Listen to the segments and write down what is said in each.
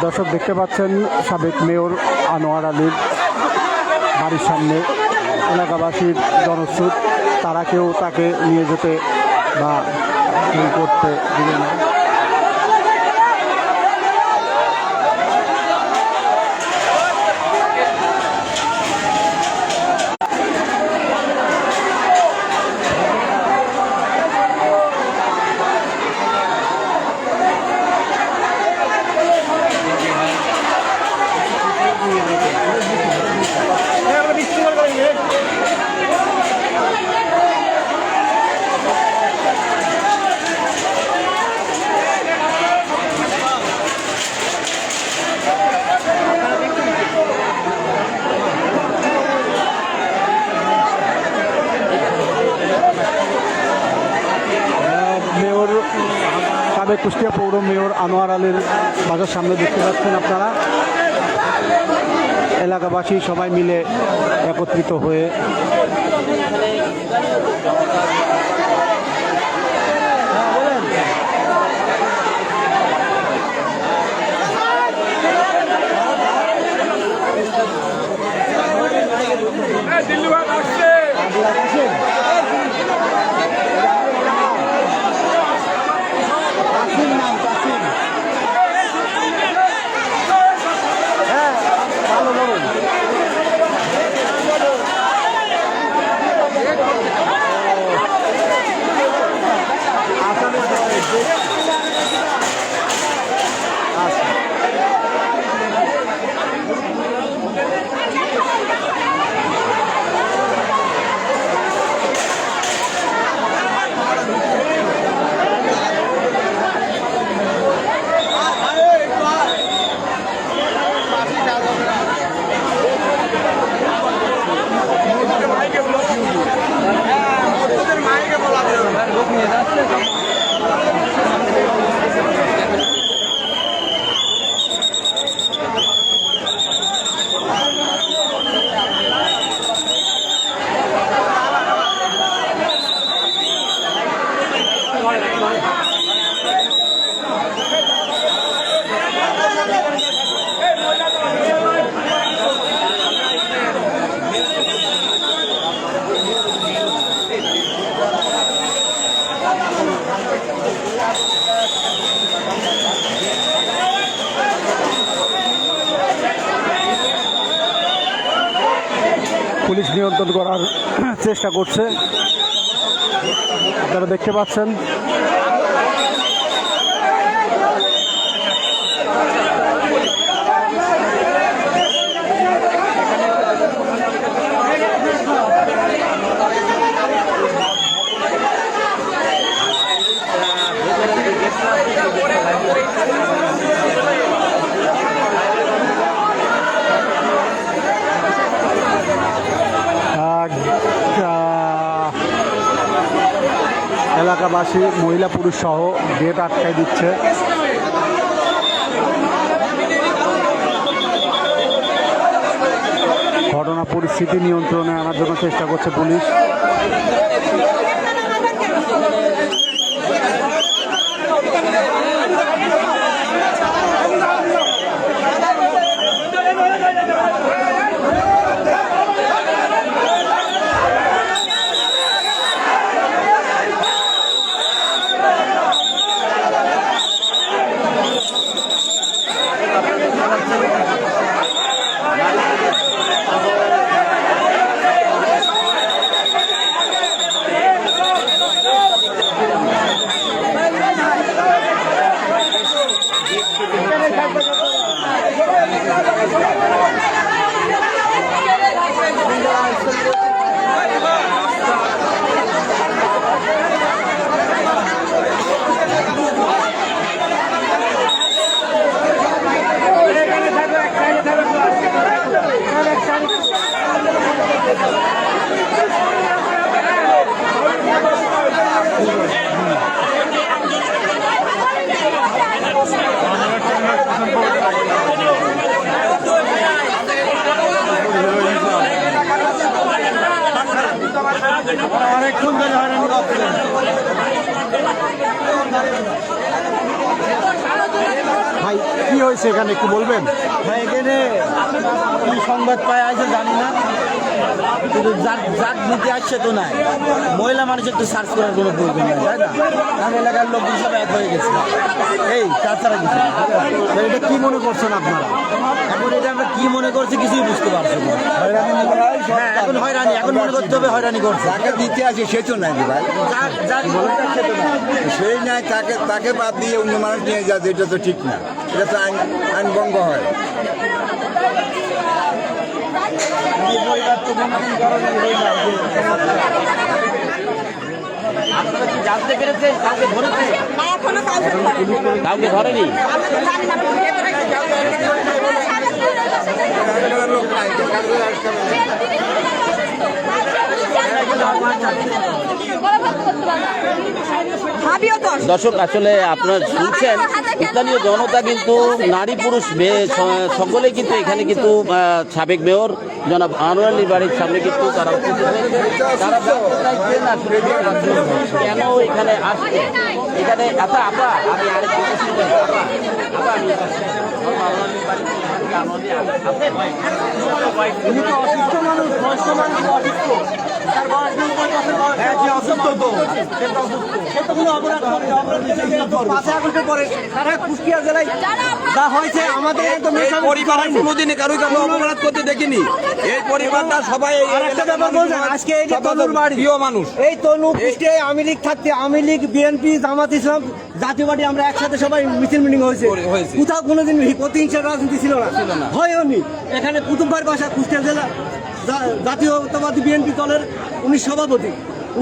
দর্শক দেখতে পাচ্ছেন সাবেক মেয়র আনোয়ার আলীর বাড়ির সামনে এলাকাবাসীর জনস্রোত, তারা কেউ তাকে নিয়ে যেতে বা করতে দিবে না। সাবেক কুষ্টিয়া পৌর মেয়র আনোয়ার আলীর বাসার সামনে দেখতে পাচ্ছেন আপনারা, এলাকাবাসী সবাই মিলে একত্রিত হয়ে পুলিশ নিয়ন্ত্রণ করার চেষ্টা করছে, আপনারা দেখতে পাচ্ছেন। এলাকাবাসী মহিলা পুরুষ সহ গেট আটকাই দিচ্ছে। ঘটনা পরিস্থিতি নিয়ন্ত্রণে আনার জন্য চেষ্টা করছে পুলিশ। ভাই ভাই কি হয়েছে এখানে একটু বলবেন? ভাই এখানে কি সংবাদ পায় আছে জানি না, কিন্তু যার নীতি আসছে তো নাই। মহিলা মানুষের তো সার্চ করার কোনো প্রয়োজন নেই, তাই না? কারণ এলাকার লোক সব এক হয়ে গেছে, এই তাছাড়া কিছু না। তো এটা কি মনে করছেন আপনারা? এখন এটা আমরা কি মনে করছি কিছুই বুঝতে পারছি না। হ্যাঁ, এখন হয়রানি, এখন মনে করতে হবে হয়রানি করছে। যাকে দিতে আছে সে তো নাই ভাই, যার ভোটটা সে তো নাই। সেই নাই, তাকে বাদ দিয়ে অন্য মানুষ নিয়ে যাচ্ছে, এটা তো ঠিক না, এটা তো আইন ভঙ্গ হয়। এই পরিবার তো কোনোদিন কারণে হয়ে যায় যে আপনারা কি জানতে পেরেছেন কাউকে ধরেছে? কাউকে ধরেনি? দর্শক, আসলে আপনারা শুনছেন স্থানীয় জনতা কিন্তু নারী পুরুষ সকলেই কিন্তু এখানে কিন্তু সাবেক মেয়র জনাব আনোয়ার আলীর বাড়ির সামনে কিন্তু তারা কেন এখানে আসছে এখানে। আচ্ছা আপা, আমি আরেকটু উনি তো অসুস্থ মানুষ, বয়স্ক মানুষ, অসুস্থ। তার বয়স 90 বছর। হ্যাঁ, যে অসুস্থ তো সে তো কোনো অপরাধ করে, অপরাধ করে 5 আগস্টের পরে সারা কুষ্টিয়া জেলায় যা হয়েছে আমাদের একদম পরিবারের কোনোদিন কারোই কারো অপরাধ করতে দেখিনি। এই পরিবারটা সবাই আরেকটা ব্যাপার বলছেন, আজকে এই যে তনুর বাড়ি, প্রিয় মানুষ, এই তনু কুষ্টিয়ায় আওয়ামী লীগ থাকতে আওয়ামী লীগ, বিএনপি, জামাত ইসলাম, জাতীয় পার্টি আমরা একসাথে সবাই মিছিল মিটিং হয়েছে। কোথাও কোনোদিন প্রতিহিংসার রাজনীতি ছিল না, হয়নি। এখানে কুতুবভাইয়ের বাসা কুষ্টিয়া জেলা জাতীয়তাবাদী বিএনপি দলের উনি সভাপতি,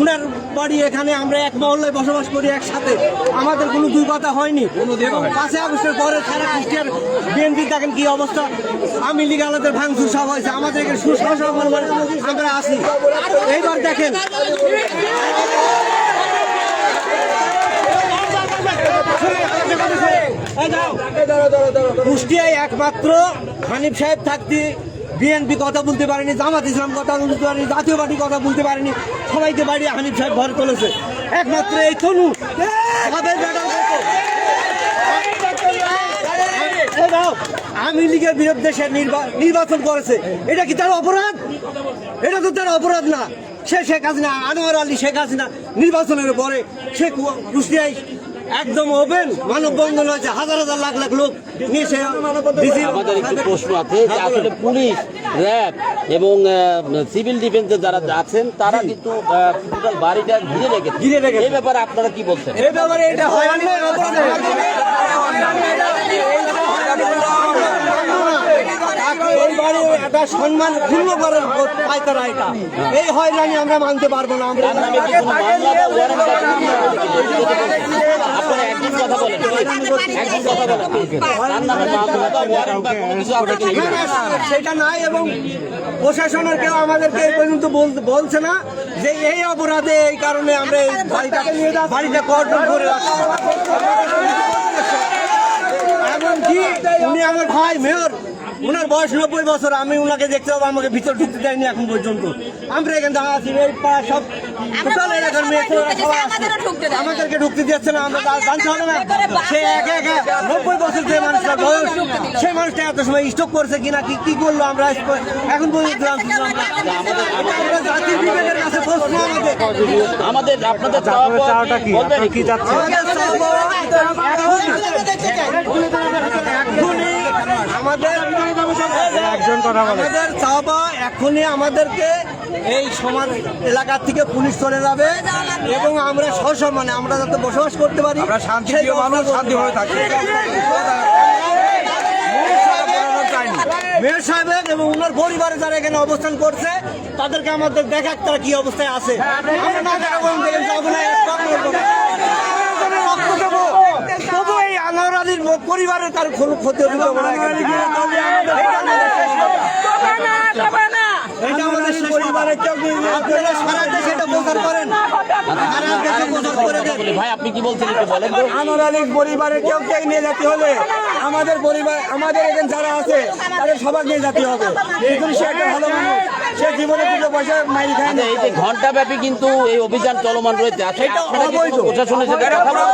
উনার বাড়ি এখানে। আমরা এক মহল্লায় বসবাস করি একসাথে, আমাদের কোনো দুই কথা হয়নি। এবং 5 আগস্টের পরে সারা কুষ্টিয়ার বিএনপি দেখেন কি অবস্থা, আওয়ামী লীগ আলাদের ভাঙচুর সব হয়েছে, আমাদের এখানে সুশাসন আমরা আছি। এইবার দেখেন কুষ্টিয়ায় একমাত্র হানিফ সাহেব থাকতে বিএনপি কথা বলতে পারেনি, জামাত ইসলাম কথা বলতে পারেনি, জাতীয় পার্টি কথা বলতে পারেনি, সবাইকে বাড়ি হানিফ সাহেব ঘরে তুলেছে। একমাত্র এই তনু আওয়ামী লীগের বিরুদ্ধে সে নির্বাচন করেছে, এটা কি তার অপরাধ? এটা তো তার অপরাধ না। সে শেখ হাসিনা, আনোয়ার আলী শেখ হাসিনা নির্বাচনের পরে সে কুষ্টিয়ায় একদম ওপেন মানববন্ধন হয়েছে, হাজার হাজার লাখ লাখ লোক নিয়ে সে। আমাদের একটু প্রশ্ন আছে যে আসলে পুলিশ, র্যাব এবং সিভিল ডিফেন্সে যারা আছেন তারা কিন্তু টোটাল বাড়িটা ঘিরে রেখেছে। এই ব্যাপারে আপনারা কি বলছেন? এই ব্যাপারে এটা হয়রানি একটা সম্মান পূর্ণ করার পায়তারা এটা, এই হয়রানি আমরা মানতে পারবো না। আমরা সেটা নাই, এবং প্রশাসনের কেউ আমাদেরকে এই পর্যন্ত বলছে না যে এই অপরাধে এই কারণে আমরা বাড়িটা কর্ডন করে রাখছি। এমনকি উনি আমার ভাই মেয়র, ওনার বয়স 90 বছর, আমি ওনাকে দেখতে পাবো, আমাকে ভিতর ঢুকতে দেয়নি এখন পর্যন্ত। আমরা এখানে আছি, এই পাড়া সব টোটাল এলাকার মেয়ে সবাই আসছে, আমাদেরকে ঢুকতে দিচ্ছে না। আমরা জানতে হবে না সে একা 90 বছর যে মানুষটা বয়স, সেই মানুষটা এত সময় স্ট্রোক করছে কিনা, কি করলো আমরা এখন পর্যন্ত জাতির বিবেকের কাছে প্রশ্ন আমাদের আপনাদের চাওয়াটা কি? কি চাচ্ছেন? আমাদের চাওয়া এখনই আমাদেরকে এই সমাজ এলাকা থেকে পুলিশ চলে যাবে এবং আমরা সসম্মানে আমরা যাতে বসবাস করতে পারি, শান্তিভাবে থাকি। মেয়র সাহেব এবং ওনার পরিবারে যারা এখানে অবস্থান করছে তাদেরকে আমাদের দেখা তারা কি অবস্থায় আছে। আমরা না যাবো না, তবু এই আনোয়ার আলীর পরিবারের কারো কোনো ক্ষতি হতে দেবো না। এটা আমাদের পরিবারের কেউ সারা দেশে এটা প্রচার করেন, সারা দেশে প্রচার করে দেন। ভাই আপনি কি বলছেন একটু বলেন তো? আনোয়ার আলীর পরিবারের কেউ নিয়ে যেতে হবে, আমাদের পরিবার, আমাদের এখানে যারা আছে তাদের সবার নিয়ে যেতে হবে। সে একটা ভালো মানুষ, সে জীবনে দুটো পয়সা মাইল খায় না। এই যে ঘন্টা ব্যাপী কিন্তু এই অভিযান চলমান রয়েছে, প্রশাসনের সাথে কথা বলা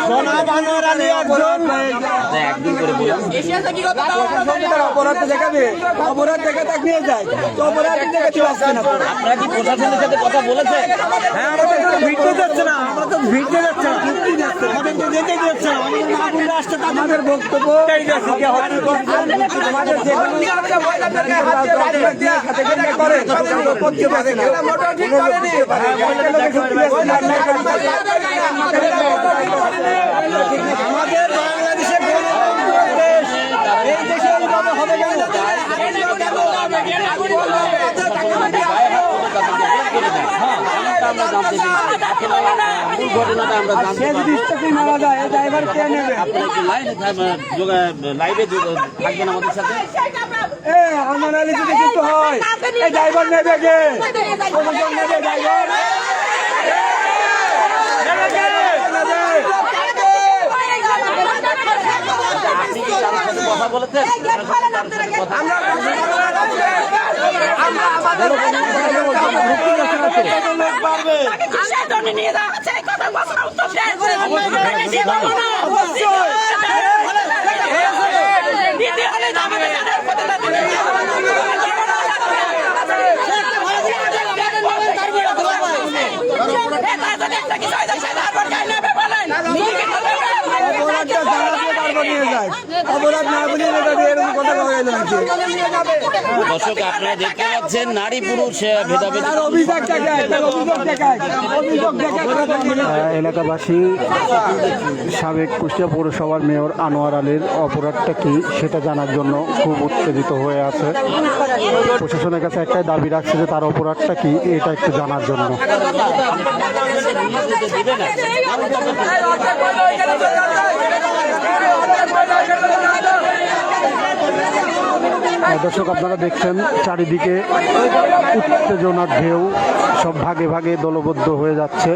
জনাব আনোয়ার আলী একজন একদিন করে বলুন। অপরাধ দেখাবে, অপরাধ দেখে তাকে নিয়ে যায়, তো অপরাধ দেখে তুই আসছে না। আপনারা কি প্রশাসনের সাথে কথা বলেছেন? হ্যাঁ, আমাদের তো ভিড়তে যাচ্ছে না, আমরা তো ভিড়তে যাচ্ছে না, আমাদের তো যেতে দিচ্ছে না, আমাদের বক্তব্য আমাদের যেগুলো করে করতে পারে না। আমাদের বাংলাদেশে দেশ, এই দেশে এইভাবে হবে কেন? আমরা জানতে চাই। আসলে মূল ঘটনাটা আমরা জানতে সে যদি স্টেশনে মারা যায়, এই ড্রাইভার কে নেবে? আপনারা কি লাইভে থাকবেন আমাদের সাথে? আমার আলী যদি কিছু হয়, এই ড্রাইভার নেবে কে? প্রশাসন নেবে ড্রাইভার? আপনি কি তার সাথে কথা বলেছেন? অপরাধ না বুঝে এরকম কথা বলা গেল নাকি? দর্শক আপনারা দেখতে পাচ্ছেন নারী পুরুষ ভেদাভেদ। তার অভিযোগ দেখায়, তার অভিযোগ দেখায়, অভিযোগ দেখায়। এলাকাবাসী সাবেক কুষ্টিয়া পৌরসভার মেয়র আনোয়ার আলীর অপরাধটা কি সেটা জানার জন্য খুব উত্তেজিত হয়ে আছে। প্রশাসনের কাছে একটাই দাবি রাখছে যে তার অপরাধটা কি এটা একটু জানার জন্য। দর্শক আপনারা দেখছেন চারিদিকে উত্তেজনার ঢেউ, সব ভাগে ভাগে দলবদ্ধ হয়ে যাচ্ছে।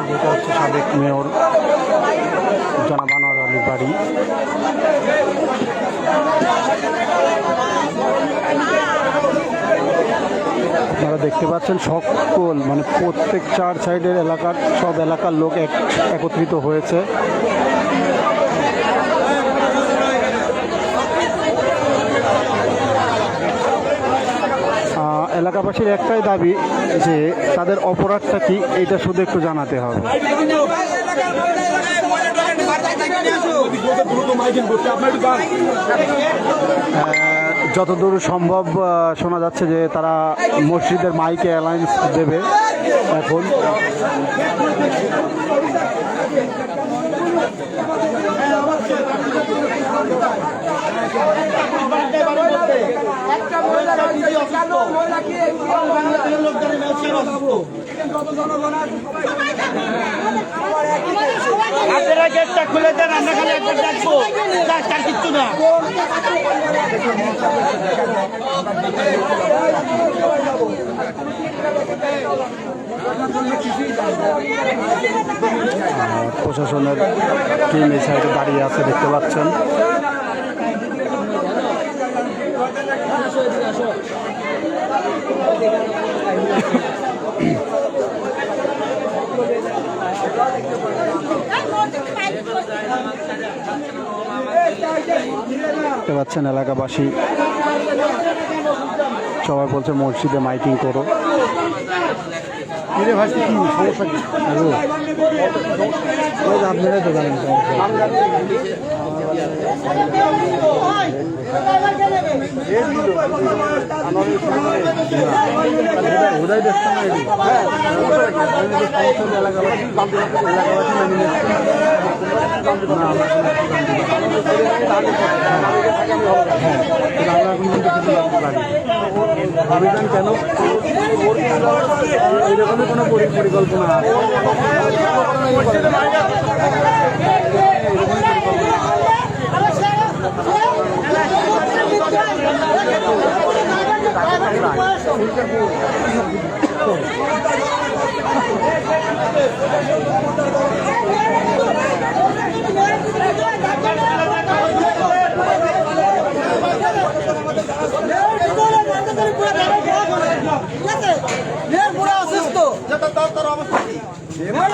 যেটা হচ্ছে সাবেক মেয়র জনাব আনোয়ার আলীর বাড়ি। আপনারা দেখতে পাচ্ছেন সকল মানে প্রত্যেক চার সাইডের এলাকার সব এলাকার লোক একত্রিত হয়েছে। এলাকাবাসীর একটাই দাবি যে তাদের অপরাধটা কি এইটা শুধু একটু জানাতে হবে। যতদূর সম্ভব শোনা যাচ্ছে যে তারা মসজিদের মাইকে অ্যালায়েন্স দেবে এখন। আপনারা গেটটা খুলে দেন, আমরা খালি একবার ডাকবো, তার কিচ্ছু না। প্রশাসনের টিম এই সাইডে দাঁড়িয়ে আছে দেখতে পাচ্ছেন। দেখতে পাচ্ছেন এলাকাবাসী সবাই বলছে মসজিদে মাইকিং করো। সমস্যা কি আপনারাই তো জানেন। ওরাই দেখতে অভিযান কেন এরকমই কোনো পরিকল্পনা আছে?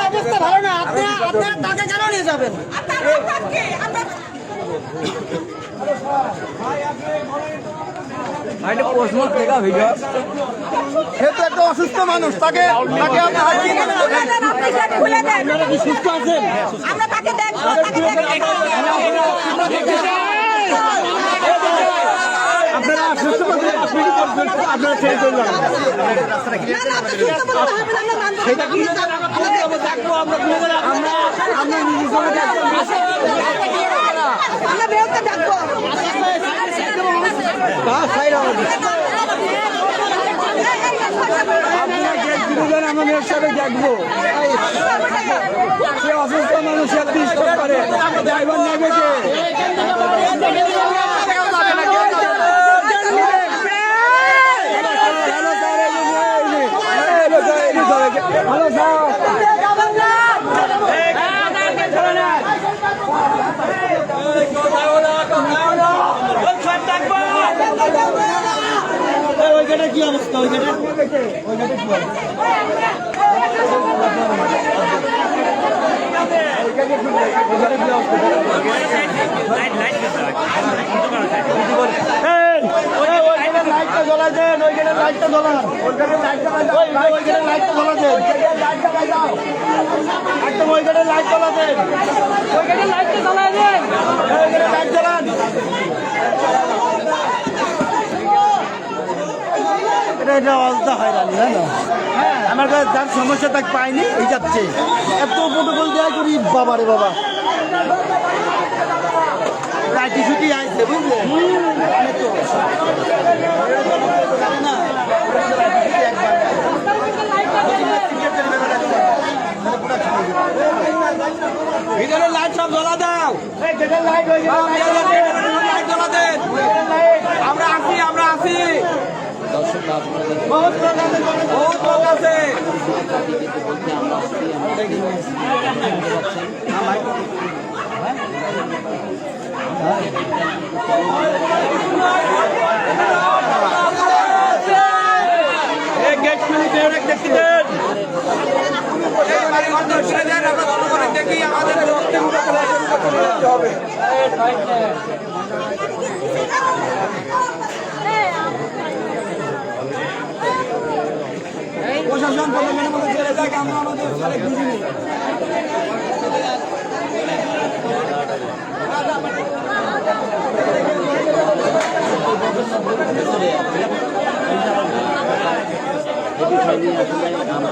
অবস্থা ভালো না, আপনি তাকে কেন নিয়ে যাবেন? সে তো একটা অসুস্থ মানুষ, তাকে তাকে আপনি হাত দিয়ে কেন দেবেন? আপনারা কি সুস্থ আছেন? আমরা তাকে দেখবো, তাকে দেখবো। আপনারা সুস্থ আছেন, আপনি কি করবেন? আপনারা ছেড়ে চলে যান। সেটা কি আমরা নিজে চলে যাচ্ছি। আমরা বেরোতে ডাকবো। আপনারা গেট দিতে দেন, আমরা মেয়ের সাথে দেখবো। সে অসুস্থ মানুষ, সে ডিস্টার্ব করে, ড্রাইভার নেবে কে? হ্যালো স্যার, ওই গেটে কি অবস্থা? ওই গেটে লাইটটা জ্বলা দেন, ওই গেটে লাইটটা জ্বলান, ওই গেটে লাইটটা জ্বলা দেন, একদম ওই গেটে লাইট জ্বলা দেন, ওই গেটে লাইটটা জ্বলা দেন, ওই গেটে লাইট জ্বলান। এটা অবস্থা হয়রানি, তাই না? আমার কাছে যার সমস্যা তাকে পাইনি, এই যাচ্ছে এত প্রোটোকল দেওয়া করি, বাবা রে বাবা, রাইটি ছুটি আসছে বুঝলে না। ভিতরে লাইট সব জ্বলা দাও, লাইট জ্বলা দেন, আমরা আসি, আমরা আসি। দর্শক আপনারা বহুত লোক আছে। গেট খুলে দেখতে দেন, দেখি আমাদের হবে। প্রশাসন প্রশাসনের মধ্যে ছেড়ে যাক, আমরা আমাদের বুঝিনি। বিষয় নিয়ে আসলে আমরা